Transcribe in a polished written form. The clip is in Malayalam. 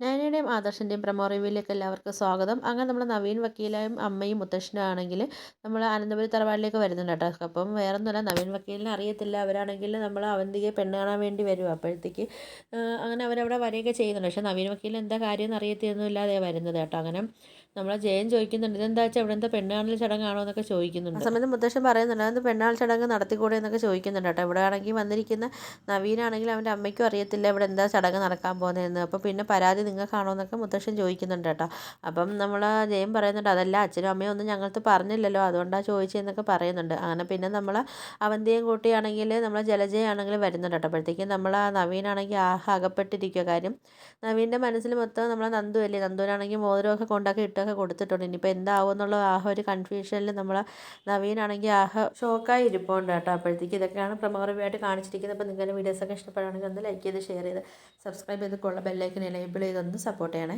നയനയുടെയും ആദർശിൻ്റെയും പ്രമോ റിവ്യൂയിലേക്ക് എല്ലാവർക്കും സ്വാഗതം. അങ്ങനെ നമ്മൾ നവീൻ വക്കീലും അമ്മയും മുത്തശ്ശനും ആണെങ്കിൽ നമ്മൾ അനന്തപുരി തറവാട്ടിലേക്ക് വരുന്നുണ്ട് കേട്ടോ. അപ്പം വേറെ ഒന്നുമല്ല, നവീൻ വക്കീലിനെ അറിയത്തില്ല. അവരാണെങ്കിൽ നമ്മൾ അവന്തികയെ പെണ്ണ് കാണാൻ വേണ്ടി വരും. അപ്പോഴത്തേക്ക് അങ്ങനെ അവരവിടെ വരികയൊക്കെ ചെയ്യുന്നുണ്ട്. പക്ഷേ നവീൻ വക്കീലിന് എന്താ കാര്യമെന്ന് അറിയത്തൊന്നുമില്ലാതെ വരുന്നത് കേട്ടോ. അങ്ങനെ നമ്മളെ ജയൻ ചോദിക്കുന്നുണ്ട്, ഇതെന്താ വെച്ചാൽ ഇവിടുത്തെ പെണ്ണ് കാണൽ ചടങ്ങാണോ എന്നൊക്കെ ചോദിക്കുന്നുണ്ട്. ആ സമയത്ത് മുത്തശ്ശൻ പറയുന്നുണ്ട്, അത് പെണ്ണാൾ ചടങ്ങ് നടത്തിക്കൂടെ എന്നൊക്കെ ചോദിക്കുന്നുണ്ട് കേട്ടോ. ഇവിടെ ആണെങ്കിൽ വന്നിരിക്കുന്ന നവീനാണെങ്കിൽ അവൻ്റെ അമ്മയ്ക്കും അറിയത്തില്ല ഇവിടെ എന്താ ചടങ്ങ് നടക്കാൻ പോകുന്നതെന്ന്. അപ്പോൾ പിന്നെ പരാതി നിങ്ങൾക്കാണോ എന്നൊക്കെ മുത്തശ്ശൻ ചോദിക്കുന്നുണ്ട് കേട്ടോ. അപ്പം നമ്മൾ ജയം പറയുന്നുണ്ട്, അതല്ല, അച്ഛനും അമ്മയും ഒന്നും ഞങ്ങൾക്ക് പറഞ്ഞില്ലല്ലോ, അതുകൊണ്ടാണ് ചോദിച്ചതെന്നൊക്കെ പറയുന്നുണ്ട്. അങ്ങനെ പിന്നെ നമ്മൾ അവന്തിയും കൂട്ടിയാണെങ്കിൽ നമ്മൾ ജലജയാണെങ്കിൽ വരുന്നുണ്ട് കേട്ടോ. അപ്പോഴത്തേക്കും നമ്മൾ നവീനാണെങ്കിൽ അകപ്പെട്ടിരിക്കുക. കാര്യം നവീൻ്റെ മനസ്സിൽ മൊത്തം നമ്മളെ നന്ദു അല്ലേ. നന്ദുവിനാണെങ്കിൽ മോതിരമൊക്കെ കൊണ്ടാക്കി ഇട്ടൊക്കെ കൊടുത്തിട്ടുണ്ട്. ഇനിയിപ്പോൾ എന്താവും എന്നുള്ള ഒരു കൺഫ്യൂഷനിൽ നമ്മൾ നവീനാണെങ്കിൽ ഷോക്കായി ഇരിപ്പുണ്ട് കേട്ടോ. അപ്പോഴത്തേക്ക് ഇതൊക്കെയാണ് പ്രമോ റിവ്യൂ ആയിട്ട് കാണിച്ചിരിക്കുന്നത്. അപ്പോൾ നിങ്ങളുടെ വീഡിയോസൊക്കെ ഇഷ്ടപ്പെടുകയാണെങ്കിൽ ഒന്ന് ലൈക്ക് ചെയ്ത് ഷെയർ ചെയ്ത് സബ്സ്ക്രൈബ് ചെയ്ത് ബെല്ലൈക്കൻ എനേബിൾ ചെയ്തൊന്ന് സപ്പോർട്ട് ചെയ്യണേ.